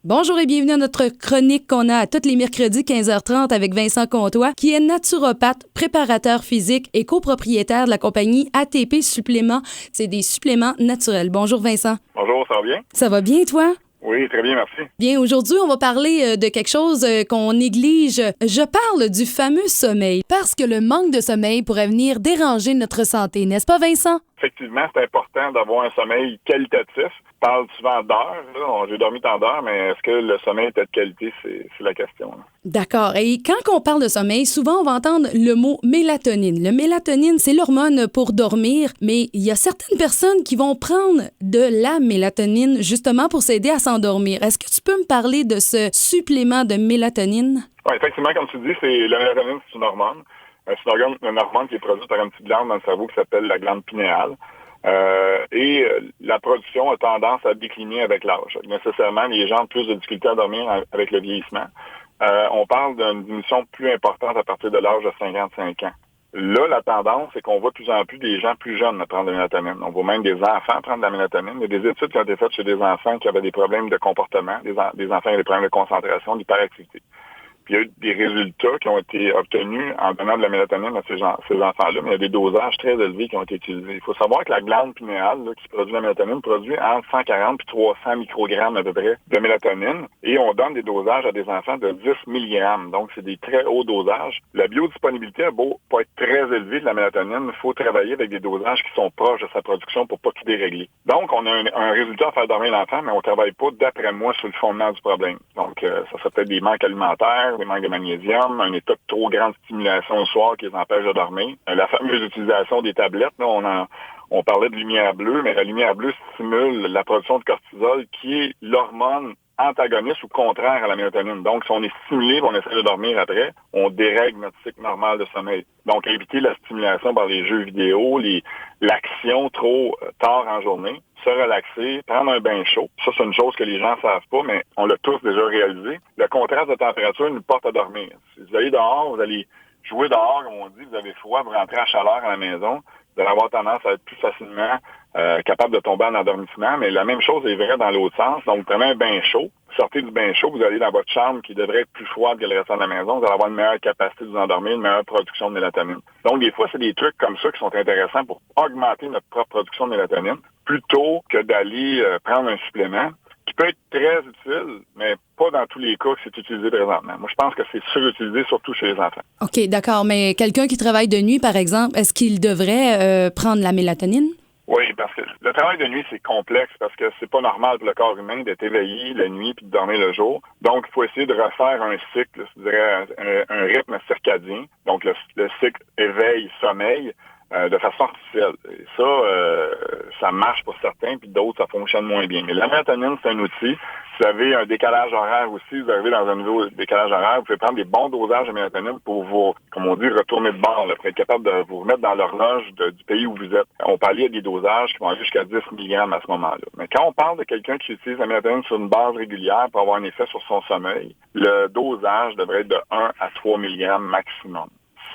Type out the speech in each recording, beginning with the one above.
Bonjour et bienvenue à notre chronique qu'on a à tous les mercredis 15h30 avec Vincent Comtois, qui est naturopathe, préparateur physique et copropriétaire de la compagnie ATP Suppléments. C'est des suppléments naturels. Bonjour Vincent. Bonjour, ça va bien? Ça va bien toi? Oui, très bien, merci. Bien, aujourd'hui, on va parler de quelque chose qu'on néglige. Je parle du fameux sommeil, parce que le manque de sommeil pourrait venir déranger notre santé, n'est-ce pas Vincent? Effectivement, c'est important d'avoir un sommeil qualitatif. On parle souvent d'heures. J'ai dormi tant d'heures, mais est-ce que le sommeil est de qualité? C'est la question. Là. D'accord. Et quand on parle de sommeil, souvent on va entendre le mot mélatonine. Le mélatonine, c'est l'hormone pour dormir, mais il y a certaines personnes qui vont prendre de la mélatonine justement pour s'aider à s'endormir. Est-ce que tu peux me parler de ce supplément de mélatonine? Oui, effectivement, comme tu dis, la mélatonine, c'est une hormone. C'est une hormone qui est produite par une petite glande dans le cerveau qui s'appelle la glande pinéale. La production a tendance à décliner avec l'âge. Nécessairement, les gens ont plus de difficultés à dormir avec le vieillissement. On parle d'une diminution plus importante à partir de l'âge de 55 ans. Là, la tendance, c'est qu'on voit de plus en plus des gens plus jeunes prendre de la mélatonine. On voit même des enfants prendre de la mélatonine. Il y a des études qui ont été faites chez des enfants qui avaient des problèmes de comportement, des enfants qui avaient des problèmes de concentration, d'hyperactivité. Puis il y a eu des résultats qui ont été obtenus en donnant de la mélatonine à ces enfants-là, mais il y a des dosages très élevés qui ont été utilisés. Il faut savoir que la glande pinéale, qui produit la mélatonine, produit entre 140 et 300 microgrammes à peu près de mélatonine, et on donne des dosages à des enfants de 10 milligrammes. Donc, c'est des très hauts dosages. La biodisponibilité a beau pas être très élevée de la mélatonine, il faut travailler avec des dosages qui sont proches de sa production pour pas tout dérégler. Donc, on a un résultat à faire dormir l'enfant, mais on travaille pas, d'après moi, sur le fondement du problème. Donc, ça serait peut-être des manques alimentaires, des manques de magnésium, un état de trop grande stimulation au soir qui les empêche de dormir. La fameuse utilisation des tablettes, là, on parlait de lumière bleue, mais la lumière bleue stimule la production de cortisol qui est l'hormone antagoniste ou contraire à la mélatonine. Donc, si on est stimulé et on essaie de dormir après, on dérègle notre cycle normal de sommeil. Donc, éviter la stimulation par les jeux vidéo, l'action trop tard en journée, se relaxer, prendre un bain chaud. Ça, c'est une chose que les gens ne savent pas, mais on l'a tous déjà réalisé. Le contraste de température nous porte à dormir. Si vous allez dehors, vous allez jouer dehors, comme on dit, vous avez froid, vous rentrez à chaleur à la maison, vous allez avoir tendance à être plus facilement capable de tomber en endormissement, mais la même chose est vraie dans l'autre sens. Donc, vous prenez un bain chaud, vous sortez du bain chaud, vous allez dans votre chambre qui devrait être plus froide que le reste de la maison, vous allez avoir une meilleure capacité de vous endormir, une meilleure production de mélatonine. Donc, des fois, c'est des trucs comme ça qui sont intéressants pour augmenter notre propre production de mélatonine, plutôt que d'aller prendre un supplément qui peut être très utile, mais pas dans tous les cas que c'est utilisé présentement. Moi, je pense que c'est surutilisé, surtout chez les enfants. OK, d'accord. Mais quelqu'un qui travaille de nuit, par exemple, est-ce qu'il devrait prendre la mélatonine? Oui, parce que le travail de nuit, c'est complexe parce que c'est pas normal pour le corps humain d'être éveillé la nuit puis de dormir le jour. Donc, il faut essayer de refaire un cycle, je dirais un rythme circadien. Donc, le cycle éveil-sommeil de façon artificielle. Et ça marche pour certains, puis d'autres, ça fonctionne moins bien. Mais la mélatonine, c'est un outil. Si vous avez un décalage horaire aussi, vous arrivez dans un nouveau décalage horaire, vous pouvez prendre des bons dosages de mélatonine pour vous, comme on dit, retourner de bord, là, pour être capable de vous remettre dans l'horloge du pays où vous êtes. On parlait des dosages qui vont aller jusqu'à 10 mg à ce moment-là. Mais quand on parle de quelqu'un qui utilise la mélatonine sur une base régulière pour avoir un effet sur son sommeil, le dosage devrait être de 1 à 3 mg maximum.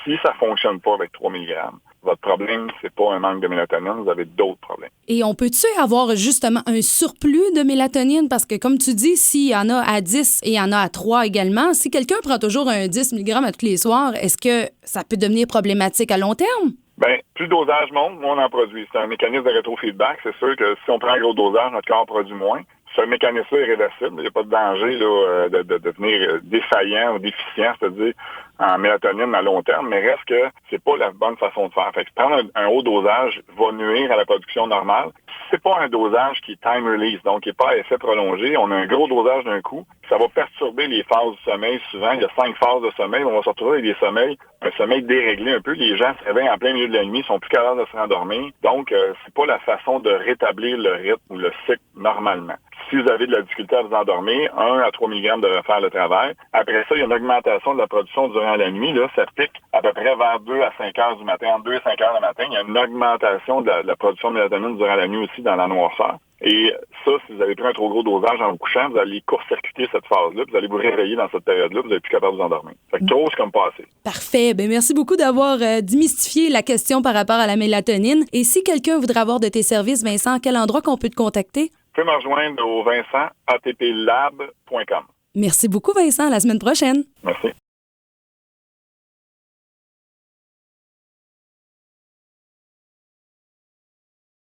Si ça fonctionne pas avec 3 mg, votre problème, c'est pas un manque de mélatonine, vous avez d'autres problèmes. Et on peut-tu avoir justement un surplus de mélatonine? Parce que comme tu dis, s'il y en a à 10 et il y en a à 3 également, si quelqu'un prend toujours un 10 mg à tous les soirs, est-ce que ça peut devenir problématique à long terme? Bien, plus le dosage monte, moins on en produit. C'est un mécanisme de rétrofeedback. C'est sûr que si on prend un gros dosage, notre corps produit moins. Ce mécanisme-là est réversible. Il n'y a pas de danger là, de devenir défaillant ou déficient, c'est-à-dire en mélatonine à long terme, mais reste que c'est pas la bonne façon de faire. Fait que prendre un haut dosage va nuire à la production normale. C'est pas un dosage qui est time release, donc qui n'est pas à effet prolongé. On a un gros dosage d'un coup. Ça va perturber les phases du sommeil. Souvent, il y a 5 phases de sommeil. On va se retrouver avec un sommeil déréglé un peu. Les gens se réveillent en plein milieu de la nuit, sont plus capables de se rendormir. Donc, c'est pas la façon de rétablir le rythme ou le cycle normalement. Si vous avez de la difficulté à vous endormir, 1 à 3 mg devrait faire le travail. Après ça, il y a une augmentation de la production durant la nuit. Là, ça pique à peu près vers 2 à 5 heures du matin. Entre 2 et 5 heures du matin, il y a une augmentation de la production de mélatonine durant la nuit aussi dans la noirceur. Et ça, si vous avez pris un trop gros dosage en vous couchant, vous allez court-circuiter cette phase-là, vous allez vous réveiller dans cette période-là, vous n'êtes plus capable de vous endormir. Fait que trop, c'est comme pas assez. Parfait. Bien, merci beaucoup d'avoir démystifié la question par rapport à la mélatonine. Et si quelqu'un voudrait avoir de tes services, Vincent, à quel endroit qu'on peut te contacter? pouvez me rejoindre au vincentatlab.com. Merci beaucoup, Vincent. À la semaine prochaine. Merci.